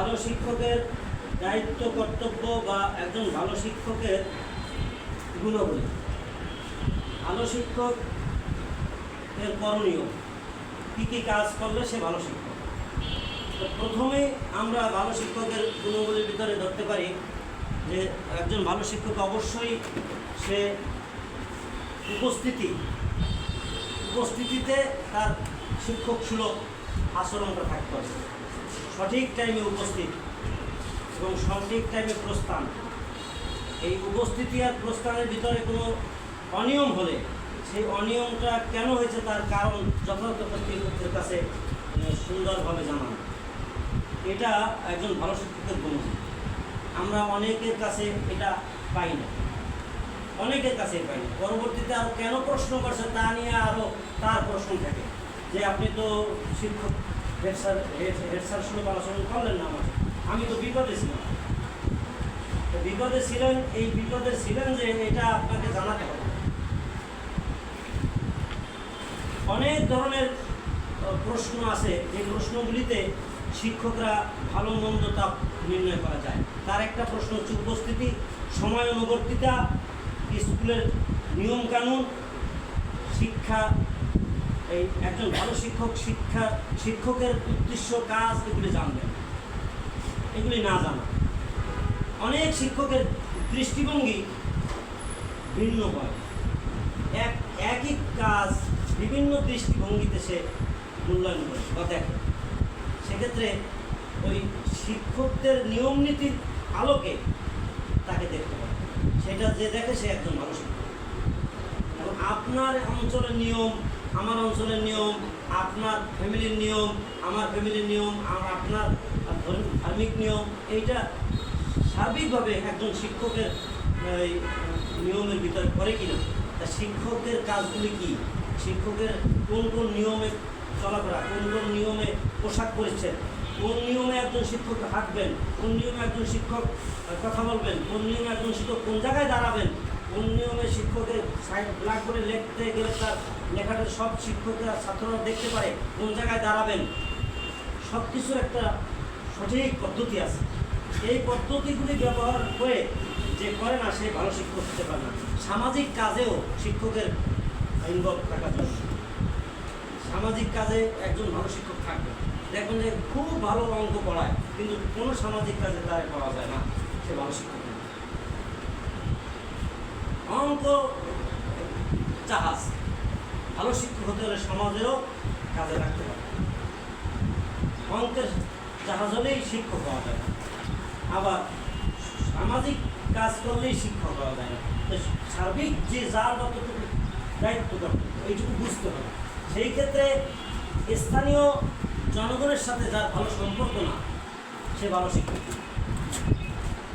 ভালো শিক্ষকের দায়িত্ব কর্তব্য বা একজন ভালো শিক্ষকের গুণাবলী। ভালো শিক্ষক এর করণীয় কী কী কাজ করলে সে ভালো শিক্ষক। তো প্রথমে আমরা ভালো শিক্ষকের গুণাবলীর ভিতরে ধরতে পারি যে একজন ভালো শিক্ষক অবশ্যই সে উপস্থিতিতে তার শিক্ষক সুলভ আচরণটা থাকতে হবে। সঠিক টাইমে উপস্থিত এবং সঠিক টাইমে প্রস্থান। এই উপস্থিতি আর প্রস্থানের ভিতরে কোনো অনিয়ম হলে সেই অনিয়মটা কেন হয়েছে তার কারণ যথাযথ কর্তৃপক্ষের কাছে সুন্দরভাবে জানানো, এটা একজন ভালো শিক্ষকের গুণ। আমরা অনেকের কাছে এটা পাই না, পরবর্তীতে আরও কেন প্রশ্ন করছে তা নিয়ে আরও তার প্রশ্ন থাকে যে আপনি তো শিক্ষক হেড স্যার সুলভ আলোচনা করলেন না, আমি তো বিপদে ছিলাম। বিপদে ছিলেন যে এটা আপনাকে জানাতে হবে। অনেক ধরনের প্রশ্ন আছে যে প্রশ্নগুলিতে শিক্ষকরা ভালো মন্দ তা নির্ণয় করা যায়। তার একটা প্রশ্ন হচ্ছে উপস্থিতি, সময় অনুবর্তিতা, স্কুলের নিয়মকানুন, শিক্ষা। এই একজন ভালো শিক্ষকের উদ্দেশ্য কাজ এগুলি জানবেন, এগুলি না জানা। অনেক শিক্ষকের দৃষ্টিভঙ্গি ভিন্ন হয়, একই কাজ বিভিন্ন দৃষ্টিভঙ্গিতে সে মূল্যায়ন করে বা দেখে। সেক্ষেত্রে ওই শিক্ষকদের নিয়ম নীতির আলোকে তাকে দেখতে হবে, সেটা যে দেখে সে একজন ভালো শিক্ষক। এবং আপনার অঞ্চলের নিয়ম, আমার অঞ্চলের নিয়ম, আপনার ফ্যামিলির নিয়ম, আমার ফ্যামিলির নিয়ম, আপনার ধার্মিক নিয়ম, এইটা সার্বিকভাবে একজন শিক্ষকের নিয়মের ভিতরে পড়ে কিনা। তা শিক্ষকদের কাজগুলি কি, শিক্ষকের কোন কোন নিয়মে চলাফেরা, কোন কোন নিয়মে পোশাক পরিচ্ছদ, কোন নিয়মে একজন শিক্ষক হাঁটবেন, কোন নিয়মে একজন শিক্ষক কথা বলবেন, কোন নিয়মে একজন শিক্ষক কোন জায়গায় দাঁড়াবেন, কোন নিয়মে শিক্ষকের ব্ল্যাকবোর্ডে লিখতে গেলে তার লেখাটা সব শিক্ষকরা ছাত্ররা দেখতে পারে, কোন জায়গায় দাঁড়াবেন, সব কিছুর একটা সঠিক পদ্ধতি আছে। এই পদ্ধতিগুলি ব্যবহার করে যে করে না সে ভালো শিক্ষক হতে পারে না। সামাজিক কাজেও শিক্ষকের ইনভলভ থাকার জন্য, সামাজিক কাজে একজন ভালো শিক্ষক থাকবে। দেখবেন যে খুব ভালো অঙ্ক পড়ায় কিন্তু কোনো সামাজিক কাজে তারা পড়া যায় না, সে ভালো শিক্ষক না। অঙ্ক জাহাজ, ভালো শিক্ষক হতে হলে সমাজেরও কাজে রাখতে হবে। অঙ্কের জাহাজ হলেই শিক্ষক হওয়া যায় না, আবার সামাজিক কাজ করলেই শিক্ষক হওয়া যায় না। তো সার্বিক যে যার যতটুকু দায়িত্ব এইটুকু বুঝতে হবে। সেই ক্ষেত্রে স্থানীয় জনগণের সাথে যার ভালো সম্পর্ক না সে ভালো শিক্ষক।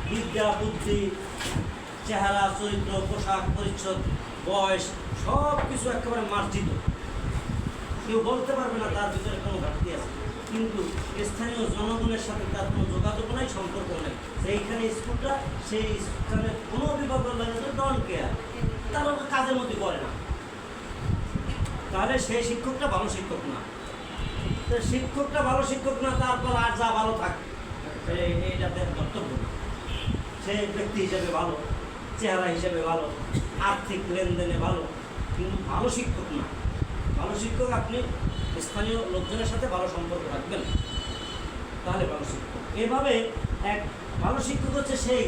বিদ্যা, বুদ্ধি, চেহারা, চরিত্র, পোশাক পরিচ্ছদ, বয়স সব কিছু একেবারে মার্জিত, কেউ বলতে পারবে না তার ভিতরে কোনো ঘাটতি আছে। কিন্তু স্থানীয় জনগণের সাথে তার কোনো যোগাযোগ নাই, সম্পর্ক নেই। সেইখানে স্কুলটা সেই স্থানের কোনো অভিভাবক লাগে ডন কেয়ার, তারা কাজের মধ্যে করে না, তাহলে সেই শিক্ষকটা ভালো শিক্ষক না। তো শিক্ষকটা ভালো শিক্ষক না, তারপর আর যা ভালো থাকে এইটাতে কর্তব্য না। সে ব্যক্তি হিসেবে ভালো, চেহারা হিসেবে ভালো, আর্থিক লেনদেনে ভালো, কিন্তু ভালো শিক্ষক না। ভালো শিক্ষক আপনি স্থানীয় লোকজনের সাথে ভালো সম্পর্ক রাখবেন, তাহলে ভালো শিক্ষক। এভাবে এক ভালো শিক্ষক হচ্ছে সেই